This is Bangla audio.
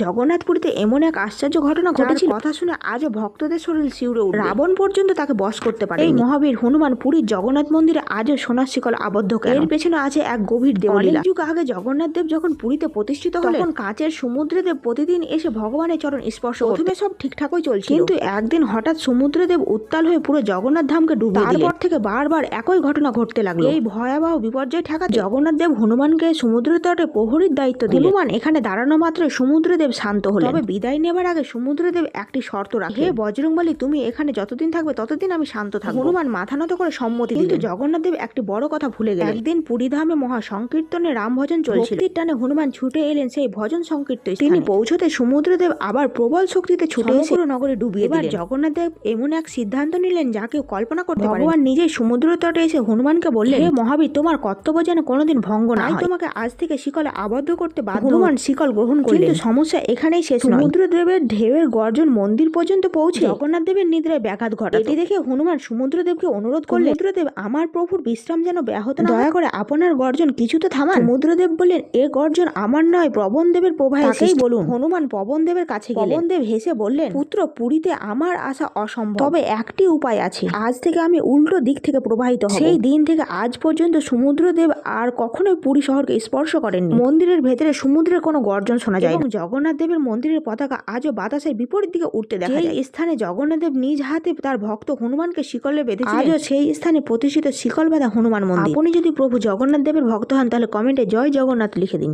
জগন্নাথপুরীতে এমন এক আশ্চর্য ঘটনা ঘটেছিল, কথা শুনে আজও ভক্তদের শরীর শিউরে উঠবে। রাবণ পর্যন্ত তাকে বশ করতে পারে। এই মহাবীর হনুমান পুরীর জগন্নাথ মন্দিরে আজও সোনার শিকল আবদ্ধ। এর পেছনে আছে এক গভীর দেবলীলা। যুগ আগে জগন্নাথ দেব যখন পুরীতে প্রতিষ্ঠিত হলেন, তখন কাঁচের সমুদ্রদেব প্রতিদিন এসে ভগবানের চরণ স্পর্শ করতেন। প্রথমে সব ঠিকঠাকই চলছিল, কিন্তু একদিন হঠাৎ সমুদ্রদেব উত্তাল হয়ে পুরো জগন্নাথ ধামকে ডুবিয়ে দিলেন। তারপর থেকে বারবার একই ঘটনা ঘটতে লাগলো। এই ভয়াবহ বিপর্যয় ঠেকাতে জগন্নাথ দেব হনুমানকে সমুদ্র তটে প্রহরীর দায়িত্ব দিলেন। হনুমান এখানে দাঁড়ানো মাত্র সমুদ্রদেব শান্ত হলেন। তবে বিদায় নেবার আগে সমুদ্রদেব একটি শর্ত রাখে, হে বজরংবলী, তুমি এখানে যতদিন থাকবে ততদিন আমি শান্ত থাকবো। হনুমান মাথা নত করে সম্মতি দিলেন। কিন্তু জগন্নাথ দেব একটি বড় কথা ভুলে গেলেন। একদিন পুরীধামে মহা সংকীর্তনে রাম ভজন চলছিল। ভক্তির টানে হনুমান ছুটে এলেন সেই ভজন সংকীর্তন। তিনি পৌঁছতে সমুদ্রদেব আবার প্রবল শক্তিতে ছুটে এসে পুরো নগরে ডুবিয়ে দিলেন। এবার জগন্নাথ দেব এমন এক সিদ্ধান্ত নিলেন যা কেউ কল্পনা করতে পারে। ভগবান নিজেই সমুদ্র তটে এসে হনুমানকে বললেন, হে মহাবীর, তোমার কর্তব্য যেন কোনোদিন ভঙ্গ না হয়, তোমাকে আজ থেকে শিকলে আবদ্ধ করতে বাধ্য। হনুমান শিকল গ্রহণ করলেন। কিন্তু সমস্যা এখানেই শেষ নয়। সমুদ্রদেবের ঢেউয়ের গর্জন মন্দির পর্যন্ত পৌঁছে জগন্নাথ দেবের নিদ্রায় ব্যাঘাত ঘটায়। এটি দেখে হনুমান সমুদ্রদেবকে অনুরোধ করলেন, সমুদ্রদেব, আমার প্রভুর বিশ্রাম যেন ব্যাহত না হয়, দয়া করে আপনার গর্জন কিছুতে থামান। সমুদ্রদেব বললেন, এ গর্জন আমার নয়, পবন দেবের প্রবাহেই বলুন। হনুমান পবন দেবের কাছে গেলেন। পবন দেব হেসে বললেন, পুত্র, পুরীতে আমার আসা অসম্ভব, তবে একটি উপায় আছে। আজ থেকে আমি উল্টো দিক থেকে প্রবাহিত হব। সেই দিন থেকে আজ পর্যন্ত সমুদ্রদেব আর কখনোই পুরী শহরকে স্পর্শ করেননি। মন্দিরের ভেতরে সমুদ্রের কোনো গর্জন শোনা যায় এবং জগন্নাথ দেবের মন্দিরের পতাকা আজও বাতাসের বিপরীত দিকে উঠতে দেখা যায়। এই স্থানে জগন্নাথ দেব নিজ হাতে তার ভক্ত হনুমানকে শিকলে বেঁধেছিলেন। আজও সেই স্থানে প্রতিষ্ঠিত শিকল বাঁধা হনুমান মন্দির। আপনি যদি প্রভু জগন্নাথ দেবের ভক্ত হন, তাহলে কমেন্টে জয় জগন্নাথ লিখে দিন।